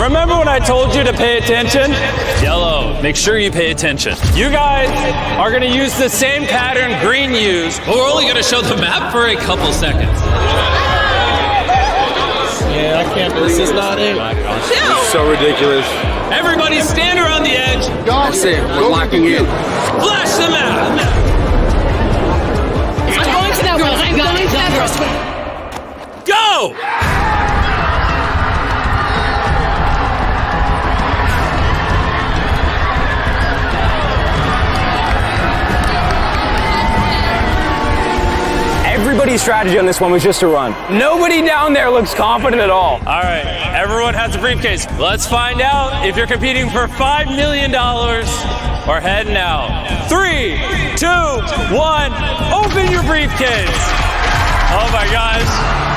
Remember when I told you to pay attention? Yellow, make sure you pay attention. You guys are gonna use the same pattern green used, But we're only gonna show the map for a couple seconds. Yeah, I can't believe this is not it. So ridiculous. Everybody stand around the edge. That's it. We're locking in. Flash the map. I'm going to that rest. I'm going to that rest. Go! Everybody's strategy on this one was just to run. Nobody down there looks confident at all. All right, everyone has a briefcase. Let's find out if you're competing for $5 million or head now. 3, 2, 1, open your briefcase. Oh my gosh.